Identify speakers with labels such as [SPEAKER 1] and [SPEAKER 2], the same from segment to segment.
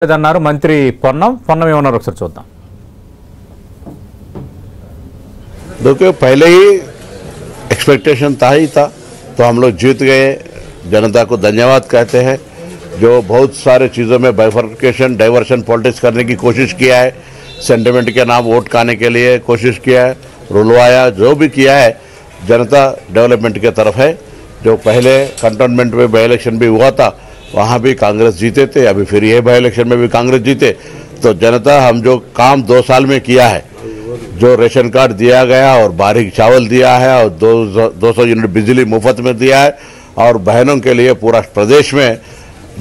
[SPEAKER 1] అన్నారు మంత్రి పొన్నం ఏమన్నారు ఒకసారి చూద్దాం.
[SPEAKER 2] देखो पहले ही एक्सपेक्टेशन था ही था, तो हम लोग जीत गए. जनता को धन्यवाद कहते हैं जो बहुत सारे चीज़ों में बाइफर्केशन डाइवर्शन पॉलिटिक्स करने की कोशिश किया है, सेंटिमेंट के नाम वोट खाने के लिए कोशिश किया है, रुलवाया जो भी किया है. जनता डेवलपमेंट के तरफ है. जो पहले कंटोनमेंट में बाई इलेक्शन भी हुआ था वहाँ भी कांग्रेस जीते थे, अभी फिर ये बाई इलेक्शन में भी कांग्रेस जीते. तो जनता हम जो काम 2 साल में किया है, जो रेशन कार्ड दिया गया और बारीक चावल दिया है और 200 यूनिट बिजली मुफ्त में दिया है और बहनों के लिए पूरा प्रदेश में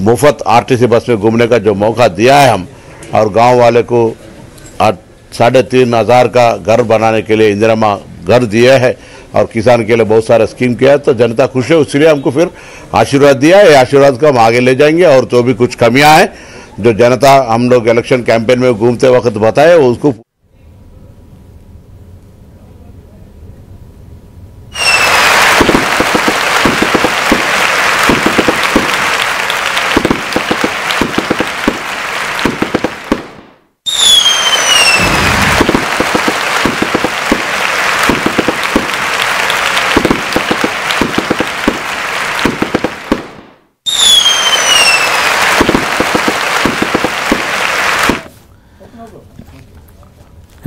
[SPEAKER 2] मुफ्त आरटीसी बस में घूमने का जो मौका दिया है हम, और गांव वाले को 3,500 का घर बनाने के लिए इंदिरा घर दिए है और किसान के लिए बहुत सारा स्कीम किया है. तो जनता खुश है, इसलिए हमको फिर आशीर्वाद दिया है. आशीर्वाद को हम आगे ले जाएंगे और जो भी कुछ कमियां हैं जो जनता हम लोग इलेक्शन कैंपेन में घूमते वक्त बताए उसको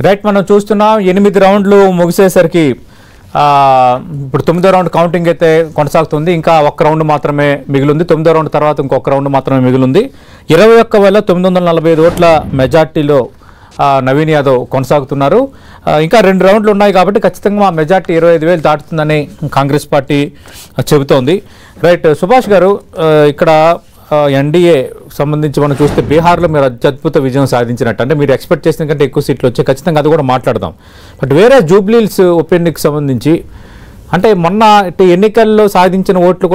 [SPEAKER 1] రైట్. మనం చూస్తున్నాం 8 రౌండ్లు ముగిసేసరికి ఇప్పుడు 9వ రౌండ్ కౌంటింగ్ అయితే కొనసాగుతుంది. ఇంకా 1 రౌండ్ మాత్రమే మిగిలింది. 9వ రౌండ్ తర్వాత ఇంకొక రౌండ్ మాత్రమే మిగిలింది. 21,945 ఓట్ల మెజార్టీలో నవీన్ యాదవ్ కొనసాగుతున్నారు. ఇంకా 2 రౌండ్లు ఉన్నాయి కాబట్టి ఖచ్చితంగా ఆ మెజార్టీ 25,000 దాటుతుందని కాంగ్రెస్ పార్టీ చెబుతోంది. రైట్. సుభాష్ గారు, ఇక్కడ ఎన్డీఏ సంబంధించి మనం చూస్తే బీహార్లో మీరు అత్యద్భుత విజయం సాధించినట్టు, అంటే మీరు ఎక్స్పెక్ట్ చేసిన కంటే ఎక్కువ సీట్లు వచ్చాయి. ఖచ్చితంగా అది కూడా మాట్లాడదాం. బట్ వేరే జూబ్లీహిల్స్ ఉప ఎన్నికకు సంబంధించి అంటే మొన్న ఎన్నికల్లో సాధించిన ఓట్లు